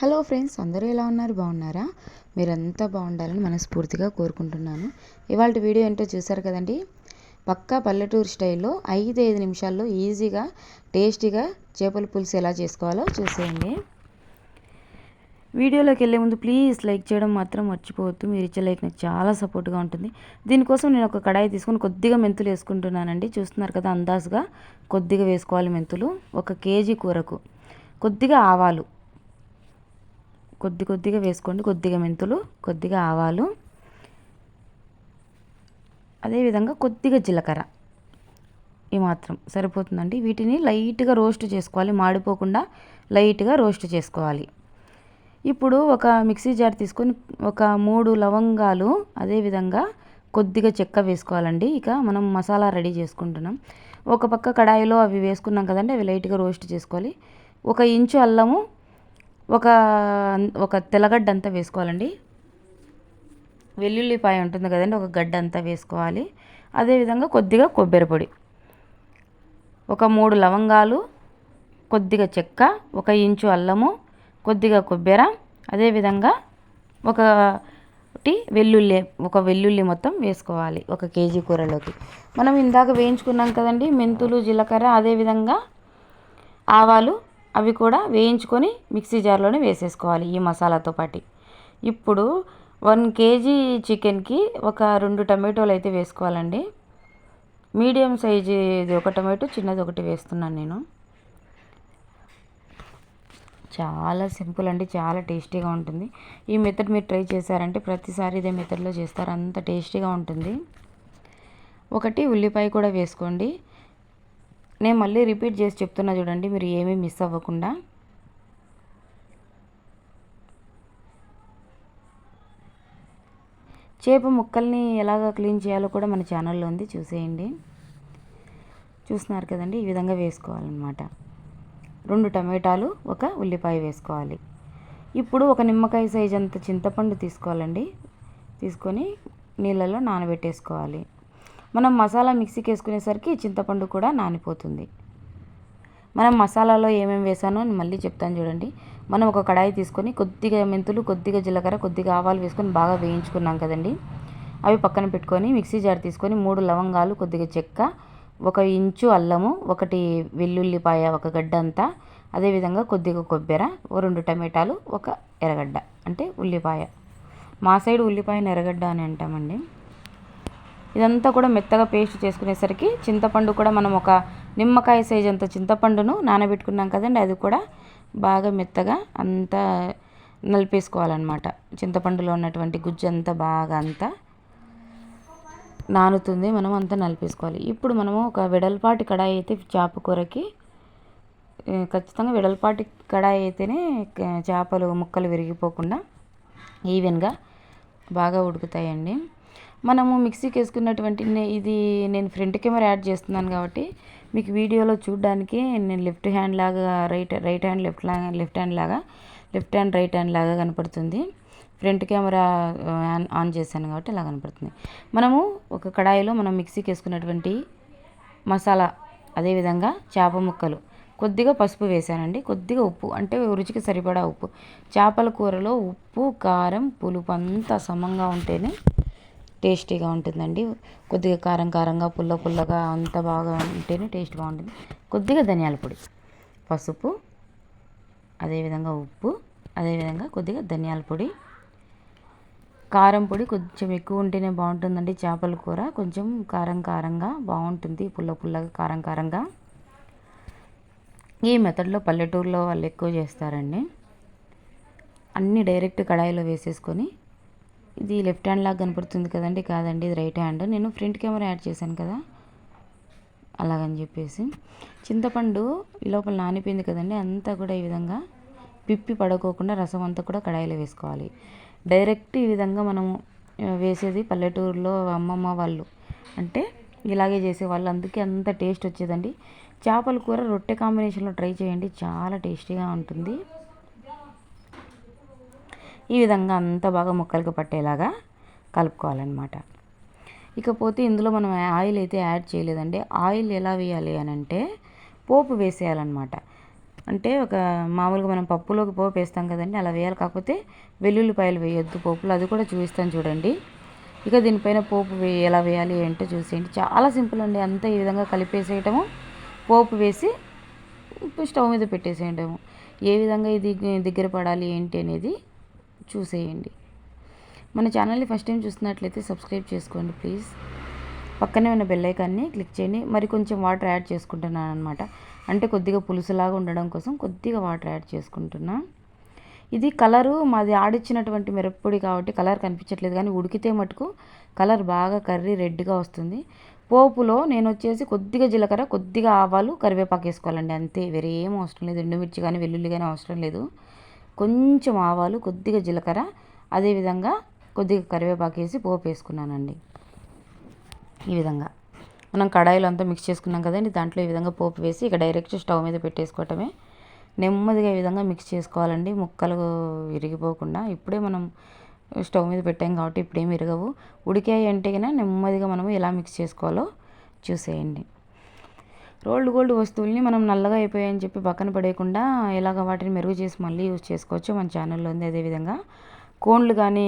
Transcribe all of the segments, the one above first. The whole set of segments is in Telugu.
హలో ఫ్రెండ్స్, అందరూ ఎలా ఉన్నారు? బాగున్నారా? మీరంతా బాగుండాలని మనస్ఫూర్తిగా కోరుకుంటున్నాను. ఇవాళ వీడియో ఏంటో చూసారు కదండి. పక్కా పల్లెటూరు స్టైల్లో 5 నిమిషాల్లో ఈజీగా టేస్టీగా చేపల పులుసు ఎలా చేసుకోవాలో చూసేయండి. వీడియోలోకి వెళ్ళే ముందు ప్లీజ్ లైక్ చేయడం మాత్రం మర్చిపోవద్దు. మీరు ఇచ్చే లైక్ నాకు చాలా సపోర్ట్గా ఉంటుంది. దీనికోసం నేను ఒక కడాయి తీసుకొని కొద్దిగా మెంతులు వేసుకుంటున్నానండి. చూస్తున్నారు కదా, అందాజుగా కొద్దిగా వేసుకోవాలి మెంతులు. 1 కేజీ కూరకు కొద్దిగా ఆవాలు కొద్దిగా వేసుకోండి. కొద్దిగా మెంతులు, కొద్దిగా ఆవాలు, అదేవిధంగా కొద్దిగా జీలకర్ర. ఈ మాత్రం సరిపోతుందండి. వీటిని లైట్గా రోస్ట్ చేసుకోవాలి, మాడిపోకుండా లైట్గా రోస్ట్ చేసుకోవాలి. ఇప్పుడు ఒక మిక్సీ జార్ తీసుకొని ఒక 3 లవంగాలు, అదేవిధంగా కొద్దిగా చెక్క వేసుకోవాలండి. ఇక మనం మసాలా రెడీ చేసుకుంటున్నాం. ఒక పక్క కడాయిలో అవి వేసుకున్నాం కదండి, అవి లైట్గా రోస్ట్ చేసుకోవాలి. 1 ఇంచు అల్లము, ఒక తెల్లగడ్డ అంతా వేసుకోవాలండి. వెల్లుల్లిపాయ ఉంటుంది కదండి, 1 గడ్డ అంతా వేసుకోవాలి. అదేవిధంగా కొద్దిగా కొబ్బరి పొడి, ఒక 3 లవంగాలు, కొద్దిగా చెక్క, 1 ఇంచు అల్లము, కొద్దిగా కొబ్బరి, అదేవిధంగా ఒక వెల్లుల్లి మొత్తం వేసుకోవాలి 1 కేజీ కూరలోకి. మనం ఇందాక వేయించుకున్నాం కదండి మెంతులు, జీలకర్ర, అదేవిధంగా ఆవాలు, అవి కూడా వేయించుకొని మిక్సీ జార్లోనే వేసేసుకోవాలి ఈ మసాలాతో పాటు. ఇప్పుడు 1 కేజీ చికెన్కి ఒక 2 టమాటోలు అయితే వేసుకోవాలండి. మీడియం సైజు 1 టమాటో, చిన్నది 1 వేస్తున్నాను నేను. చాలా సింపుల్ అండి, చాలా టేస్టీగా ఉంటుంది. ఈ మెథడ్ మీరు ట్రై చేశారంటే ప్రతిసారి ఇదే మెథడ్లో చేస్తారు, అంత టేస్టీగా ఉంటుంది. 1 ఉల్లిపాయ కూడా వేసుకోండి. నేను మళ్ళీ రిపీట్ చేసి చెప్తున్నా చూడండి, మీరు ఏమీ మిస్ అవ్వకుండా. చేప ముక్కల్ని ఎలాగ క్లీన్ చేయాలో కూడా మన ఛానల్లో ఉంది, చూసేయండి. చూస్తున్నారు కదండి, ఈ విధంగా వేసుకోవాలన్నమాట. 2 టమాటాలు, 1 ఉల్లిపాయ వేసుకోవాలి. ఇప్పుడు 1 నిమ్మకాయ సైజ్ అంత చింతపండు తీసుకోవాలండి. తీసుకొని నీళ్ళలో నానబెట్టేసుకోవాలి. మనం మసాలా మిక్సీకి వేసుకునేసరికి చింతపండు కూడా నానిపోతుంది. మనం మసాలాలో ఏమేమి వేసానో మళ్ళీ చెప్తాను చూడండి. మనం ఒక కడాయి తీసుకొని కొద్దిగా మెంతులు, కొద్దిగా జీలకర్ర, కొద్దిగా ఆవాలు వేసుకొని బాగా వేయించుకున్నాం కదండి. అవి పక్కన పెట్టుకొని మిక్సీ జార్ తీసుకొని 3 లవంగాలు, కొద్దిగా చెక్క, 1 ఇంచు అల్లము, 1 వెల్లుల్లిపాయ, 1 గడ్డ అంతా, అదేవిధంగా కొద్దిగా కొబ్బరి, 2 టమాటాలు, 1 ఎర్రగడ్డ అంటే ఉల్లిపాయ. మా సైడ్ ఉల్లిపాయని ఎర్రగడ్డ అని అంటామండి. ఇదంతా కూడా మెత్తగా పేస్ట్ చేసుకునేసరికి చింతపండు కూడా మనం 1 నిమ్మకాయ సైజ్ అంత చింతపండును నానబెట్టుకున్నాం కదండి, అది కూడా బాగా మెత్తగా అంతా నలిపేసుకోవాలన్నమాట. చింతపండులో ఉన్నటువంటి గుజ్జు అంతా బాగా అంతా నానుతుంది, మనం అంతా నలిపేసుకోవాలి. ఇప్పుడు మనము ఒక వెడల్పాటి కడాయి అయితే చేప కూరకి ఖచ్చితంగా వెడల్పాటి కడాయి అయితేనే చేపలు ముక్కలు విరిగిపోకుండా ఈవెన్గా బాగా ఉడుకుతాయండి. మనము మిక్సీకి వేసుకున్నటువంటి ఇది నేను ఫ్రంట్ కెమెరా యాడ్ చేస్తున్నాను కాబట్టి మీకు వీడియోలో చూడడానికి నేను లెఫ్ట్ హ్యాండ్ లాగా రైట్ హ్యాండ్ లెఫ్ట్ హ్యాండ్ లాగా, లెఫ్ట్ హ్యాండ్ రైట్ హ్యాండ్ లాగా కనపడుతుంది. ఫ్రంట్ కెమెరా ఆన్ చేశాను కాబట్టి ఇలా కనపడుతుంది. మనము ఒక కడాయిలో మనం మిక్సీకి వేసుకున్నటువంటి మసాలా, అదేవిధంగా చేప ముక్కలు, కొద్దిగా పసుపు వేసానండి, కొద్దిగా ఉప్పు అంటే రుచికి సరిపడా ఉప్పు. చేపల కూరలో ఉప్పు, కారం, పులుపు అంతా సమంగా ఉంటేనే టేస్టీగా ఉంటుందండి. కొద్దిగా కారంగా, పుల్లగా అంత బాగా ఉంటేనే టేస్ట్ బాగుంటుంది. కొద్దిగా ధనియాల పొడి, పసుపు, అదేవిధంగా ఉప్పు, అదేవిధంగా కొద్దిగా ధనియాల పొడి, కారం పొడి కొంచెం ఎక్కువ ఉంటేనే బాగుంటుందండి. చేపల కూర కొంచెం కారంగా బాగుంటుంది, పుల్లగా కారంగా. ఈ మెథడ్లో పల్లెటూరులో వాళ్ళు ఎక్కువ చేస్తారండి. అన్నీ డైరెక్ట్ కడాయిలో వేసేసుకొని, ఇది లెఫ్ట్ హ్యాండ్ లాగా కనపడుతుంది కదండి, కాదండి ఇది రైట్ హ్యాండ్. నేను ఫ్రంట్ కెమెరా యాడ్ చేశాను కదా అలాగని చెప్పేసి. చింతపండు ఈ లోపల నానిపోయింది కదండి, అంతా కూడా ఈ విధంగా పిప్పి పడుకోకుండా రసం అంతా కూడా కడాయిలో వేసుకోవాలి. డైరెక్ట్ ఈ విధంగా మనము వేసేది పల్లెటూరులో అమ్మమ్మ వాళ్ళు అంటే ఇలాగే చేసేవాళ్ళు, అందుకే అంత టేస్ట్ వచ్చేదండి. చేపల కూర రొట్టె కాంబినేషన్లో ట్రై చేయండి, చాలా టేస్టీగా ఉంటుంది. ఈ విధంగా అంతా బాగా ముక్కలకు పట్టేలాగా కలుపుకోవాలన్నమాట. ఇకపోతే ఇందులో మనం ఆయిల్ అయితే యాడ్ చేయలేదండి. ఆయిల్ ఎలా వేయాలి అని అంటే పోపు వేసేయాలన్నమాట. అంటే ఒక మామూలుగా మనం పప్పులోకి పోపు వేస్తాం కదండి, అలా వేయాలి. కాకపోతే వెల్లుల్లిపాయలు వేయొద్దు పోపులు, అది కూడా చూపిస్తాను చూడండి. ఇక దీనిపైన పోపు ఎలా వేయాలి ఏంటో చూసేయండి. చాలా సింపుల్ అండి. అంతా ఈ విధంగా కలిపేసేయటము, పోపు వేసి స్టవ్ మీద పెట్టేసేయటము. ఏ విధంగా ఇది దగ్గర పడాలి ఏంటి అనేది చూసేయండి. మన ఛానల్ని ఫస్ట్ టైం చూస్తున్నట్లయితే సబ్స్క్రైబ్ చేసుకోండి ప్లీజ్. పక్కనే ఉన్న బెల్ ఐకాన్ని క్లిక్ చేయండి. మరి కొంచెం వాటర్ యాడ్ చేసుకుంటున్నాను అనమాట. అంటే కొద్దిగా పులుసులాగా ఉండడం కోసం కొద్దిగా వాటర్ యాడ్ చేసుకుంటున్నా. ఇది కలరు మాది ఆడిచ్చినటువంటి మిరప్పొడి కాబట్టి కలర్ కనిపించట్లేదు, కానీ ఉడికితే మటుకు కలర్ బాగా కర్రీ రెడ్గా వస్తుంది. పోపులో నేను వచ్చేసి కొద్దిగా జీలకర్ర, కొద్దిగా ఆవాలు, కరివేపాకు వేసుకోవాలండి, అంతే. వేరే ఏం అవసరం లేదు. ఎండుమిర్చి కానీ వెల్లుల్లి కానీ అవసరం లేదు. కొంచెం ఆవాలు, కొద్దిగా జీలకర్ర, అదేవిధంగా కొద్దిగా కరివేపాకు వేసి పోపు వేసుకున్నానండి. ఈ విధంగా మనం కడాయిలో అంతా మిక్స్ చేసుకున్నాం కదండి, దాంట్లో ఈ విధంగా పోపు వేసి ఇక డైరెక్ట్ స్టవ్ మీద పెట్టేసుకోవటమే. నెమ్మదిగా ఈ విధంగా మిక్స్ చేసుకోవాలండి, ముక్కలు విరిగిపోకుండా. ఇప్పుడే మనం స్టవ్ మీద పెట్టాం కాబట్టి ఇప్పుడేమి విరగవు. ఉడికాయి అంటే కన్నా నెమ్మదిగా మనము ఎలా మిక్స్ చేసుకోవాలో చూసేయండి. రోల్డ్ గోల్డ్ వస్తువుల్ని మనం నల్లగా అయిపోయాయని చెప్పి పక్కన పడేయకుండా ఇలాగ వాటిని మెరుగు చేసి మళ్ళీ యూజ్ చేసుకోవచ్చు. మన ఛానల్లో ఉంది. అదేవిధంగా కోన్లు కానీ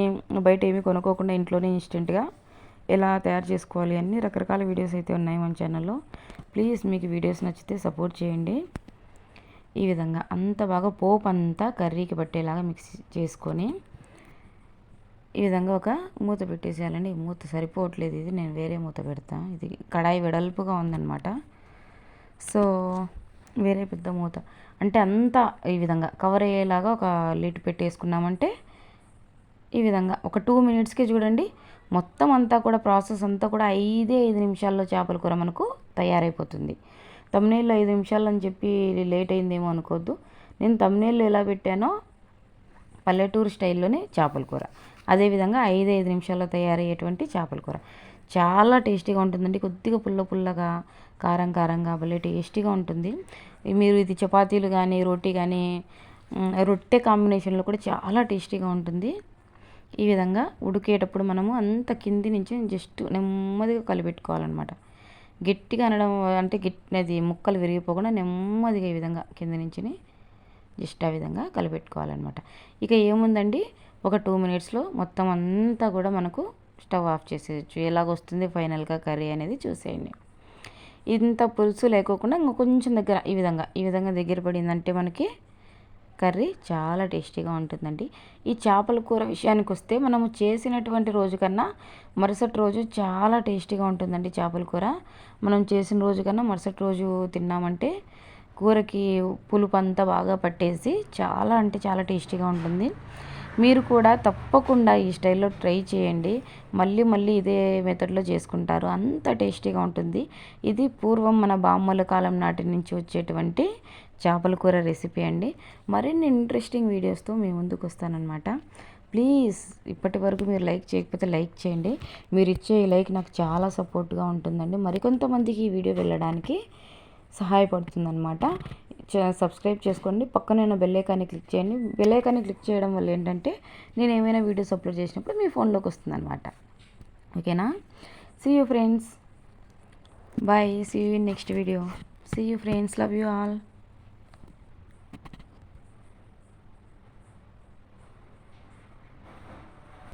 బయట ఏమీ కొనుక్కోకుండా ఇంట్లోనే ఇన్స్టెంట్గా ఎలా తయారు చేసుకోవాలి అన్ని రకరకాల వీడియోస్ అయితే ఉన్నాయి మన ఛానల్లో. ప్లీజ్ మీకు వీడియోస్ నచ్చితే సపోర్ట్ చేయండి. ఈ విధంగా అంత బాగా పోపు అంతా కర్రీకి పట్టేలాగా మిక్స్ చేసుకొని ఈ విధంగా ఒక మూత పెట్టేసేయాలండి. ఈ మూత సరిపోవట్లేదు, ఇది నేను వేరే మూత పెడతా. ఇది కడాయి వెడల్పుగా ఉందన్నమాట, సో వేరే పెద్ద మూత. అంటే అంతా ఈ విధంగా కవర్ అయ్యేలాగా ఒక లిడ్ పెట్టేసుకున్నామంటే ఈ విధంగా ఒక 2 మినిట్స్కి చూడండి మొత్తం అంతా కూడా ప్రాసెస్ అంతా కూడా 5 నిమిషాల్లో చేపల కూర మనకు తయారైపోతుంది. తమ్నేల్లో 5 నిమిషాలు అని చెప్పి లేట్ అయిందేమో అనుకోవద్దు. నేను తమ్నేల్లో ఎలా పెట్టానో పల్లెటూరు స్టైల్లోనే చేపల కూర, అదేవిధంగా 5 నిమిషాల్లో తయారయ్యేటువంటి చేపల కూర చాలా టేస్టీగా ఉంటుందండి. కొద్దిగా పుల్లగా, కారంగా భలే టేస్టీగా ఉంటుంది. మీరు ఇది చపాతీలు కానీ రోటీ కానీ రొట్టె కాంబినేషన్లో కూడా చాలా టేస్టీగా ఉంటుంది. ఈ విధంగా ఉడికేటప్పుడు మనము అంత కింది నుంచి జస్ట్ నెమ్మదిగా కలిపెట్టుకోవాలన్నమాట. గట్టిగా అనడం అంటే అది ముక్కలు విరిగిపోకుండా నెమ్మదిగా ఈ విధంగా కింద నుంచి జస్ట్ ఆ విధంగా కలిపెట్టుకోవాలన్నమాట. ఇక ఏముందండి, ఒక 2 మినిట్స్లో మొత్తం అంతా కూడా మనకు స్టవ్ ఆఫ్ చేసేయచ్చు. ఎలాగొస్తుంది ఫైనల్గా కర్రీ అనేది చూసేయండి. ఇంత పులుసు లేకోకుండా ఇంకా కొంచెం దగ్గర ఈ విధంగా దగ్గర పడిందంటే మనకి కర్రీ చాలా టేస్టీగా ఉంటుందండి. ఈ చేపల కూర విషయానికి వస్తే మనము చేసినటువంటి రోజు కన్నా మరుసటి రోజు చాలా టేస్టీగా ఉంటుందండి. చేపల కూర మనం చేసిన రోజు కన్నా మరుసటి రోజు తిన్నామంటే కూరకి పులుపు అంతా బాగా పట్టేసి చాలా అంటే చాలా టేస్టీగా ఉంటుంది. మీరు కూడా తప్పకుండా ఈ స్టైల్లో ట్రై చేయండి. మళ్ళీ ఇదే మెథడ్లో చేసుకుంటారు, అంత టేస్టీగా ఉంటుంది. ఇది పూర్వం మన బామ్మల కాలం నాటి నుంచి వచ్చేటువంటి చేపల కూర రెసిపీ అండి. మరిన్ని ఇంట్రెస్టింగ్ వీడియోస్తో మీ ముందుకు వస్తానన్నమాట. ప్లీజ్ ఇప్పటి వరకు మీరు లైక్ చేయకపోతే లైక్ చేయండి. మీరు ఇచ్చే ఈ లైక్ నాకు చాలా సపోర్ట్గా ఉంటుందండి. మరికొంతమందికి ఈ వీడియో వెళ్ళడానికి సహాయపడుతుందన్నమాట. సబ్స్క్రైబ్ చేసుకోండి. పక్కనే ఉన్న బెల్ ఐకాన్ని క్లిక్ చేయండి. బెల్ ఐకాన్ని క్లిక్ చేయడం వల్ల ఏంటంటే నేను ఏమైనా వీడియోస్ అప్లోడ్ చేసినప్పుడు మీ ఫోన్లోకి వస్తుందన్నమాట. ఓకేనా? See you friends, bye. See you in next video. See you friends, love you all.